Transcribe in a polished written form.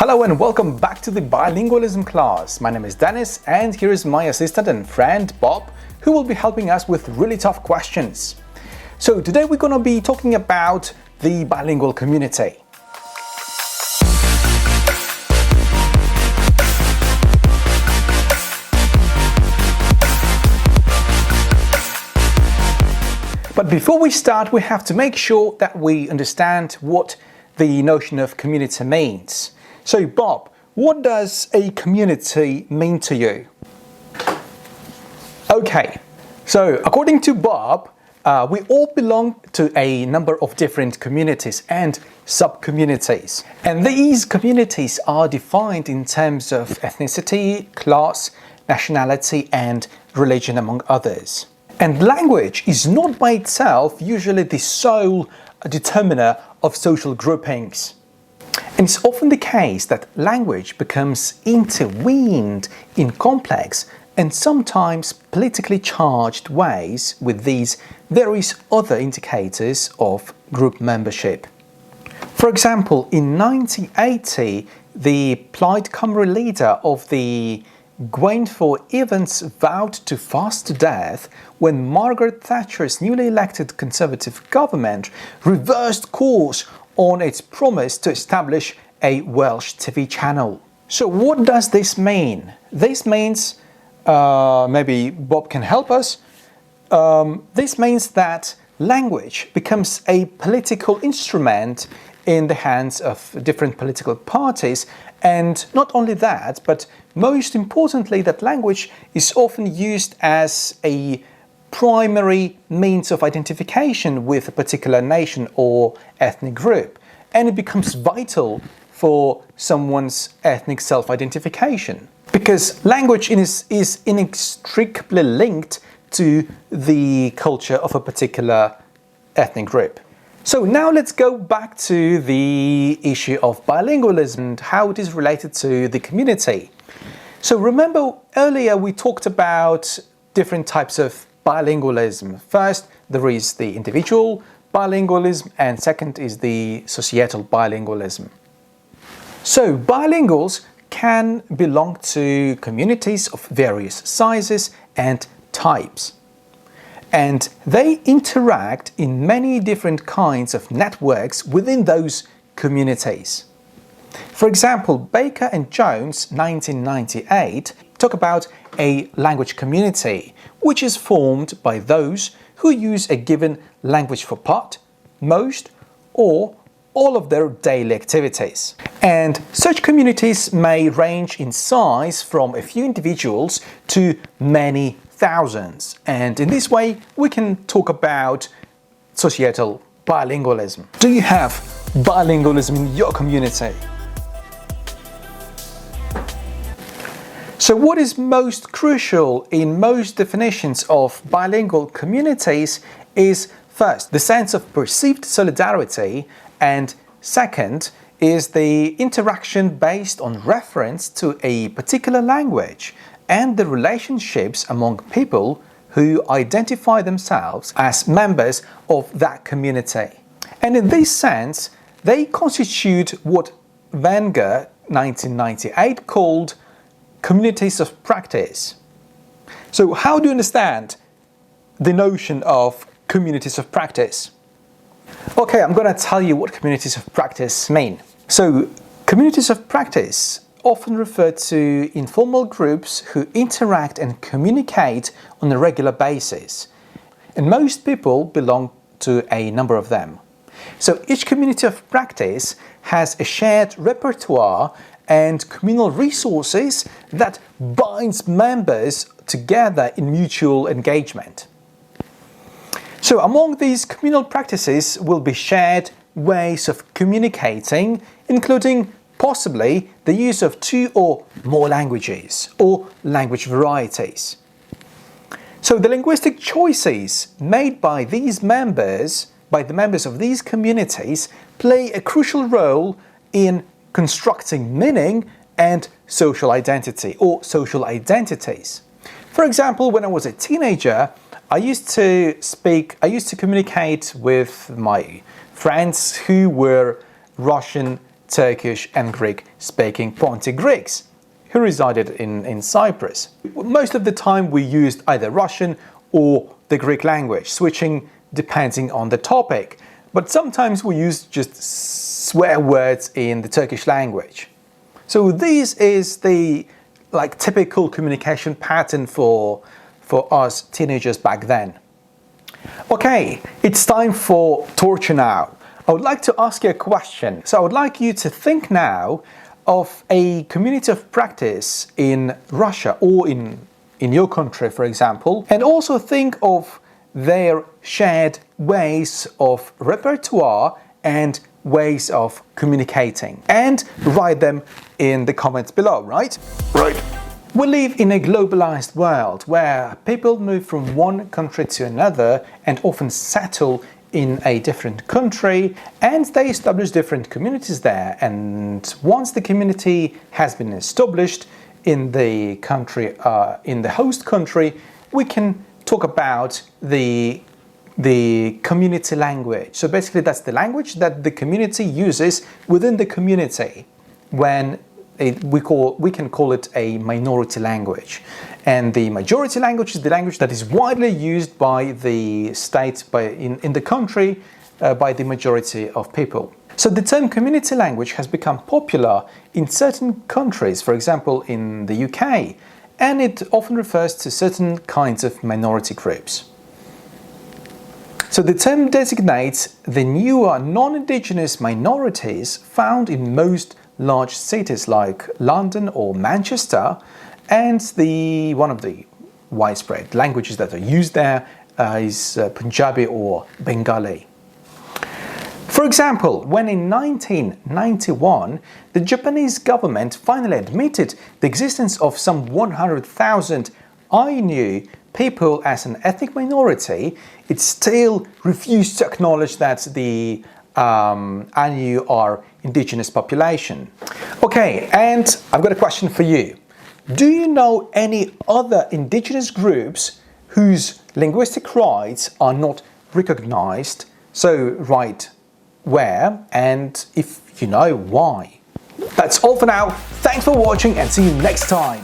Hello and welcome back to the bilingualism class. My name is Dennis and here is my assistant and friend Bob, who will be helping us with really tough questions. So today we're going to be talking about the bilingual community. But before we start, we have to make sure that we understand what the notion of community means. So Bob, what does a community mean to you? Okay, so according to Bob, we all belong to a number of different communities and sub-communities. And these communities are defined in terms of ethnicity, class, nationality, and religion, among others. And language is not by itself usually the sole determiner of social groupings. And it's often the case that language becomes intertwined in complex and sometimes politically charged ways with these various other indicators of group membership. For example, in 1980, the Plaid Cymru leader of the Gwaenford Evans vowed to fast to death when Margaret Thatcher's newly elected Conservative government reversed course on its promise to establish a Welsh TV channel. So what does this mean? This means, maybe Bob can help us, this means that language becomes a political instrument in the hands of different political parties, and not only that, but most importantly that language is often used as a primary means of identification with a particular nation or ethnic group, and it becomes vital for someone's ethnic self-identification because language is inextricably linked to the culture of a particular ethnic group. So now let's go back to the issue of bilingualism and how it is related to the community. So remember earlier we talked about different types of bilingualism. First, there is the individual bilingualism, and second is the societal bilingualism. So bilinguals can belong to communities of various sizes and types, and they interact in many different kinds of networks within those communities. For example, Baker and Jones, 1998, talk about a language community, which is formed by those who use a given language for part, most, or all of their daily activities. And such communities may range in size from a few individuals to many thousands. And in this way, we can talk about societal bilingualism. Do you have bilingualism in your community? So what is most crucial in most definitions of bilingual communities is first, the sense of perceived solidarity, and second is the interaction based on reference to a particular language and the relationships among people who identify themselves as members of that community. And in this sense, they constitute what Wenger, 1998, called communities of practice. So how do you understand the notion of communities of practice? Okay, I'm going to tell you what communities of practice mean. So communities of practice often refer to informal groups who interact and communicate on a regular basis, and most people belong to a number of them. So each community of practice has a shared repertoire and communal resources that binds members together in mutual engagement. So among these communal practices will be shared ways of communicating, including possibly the use of two or more languages or language varieties. So the linguistic choices made by these members, by the members of these communities, play a crucial role in constructing meaning and social identity or social identities. For example, when I was a teenager, I used to communicate with my friends who were Russian Turkish and Greek-speaking Pontic Greeks who resided in Cyprus. Most of the time we used either Russian or the Greek language, switching depending on the topic. But sometimes we use just swear words in the Turkish language. So this is the typical communication pattern for us teenagers back then. Okay, it's time for torture now. I would like to ask you a question. So I would like you to think now of a community of practice in Russia or in your country, for example, and also think of their shared ways of repertoire and ways of communicating, and write them in the comments below, right? Right. We live in a globalized world where people move from one country to another and often settle in a different country, and they establish different communities there. And once the community has been established in the country, in the host country, we can talk about the community language. So basically that's the language that the community uses within the community. When we can call it a minority language. And the majority language is the language that is widely used by the state, in the country, by the majority of people. So the term community language has become popular in certain countries, for example in the UK, and it often refers to certain kinds of minority groups. So the term designates the newer non-indigenous minorities found in most large cities like London or Manchester, and one of the widespread languages that are used there is Punjabi or Bengali. For example, when in 1991 the Japanese government finally admitted the existence of some 100,000 Ainu people as an ethnic minority, it still refused to acknowledge that the Ainu are indigenous population. Okay, and I've got a question for you. Do you know any other indigenous groups whose linguistic rights are not recognized? So write where, and if you know, why. That's all for now. Thanks for watching and see you next time.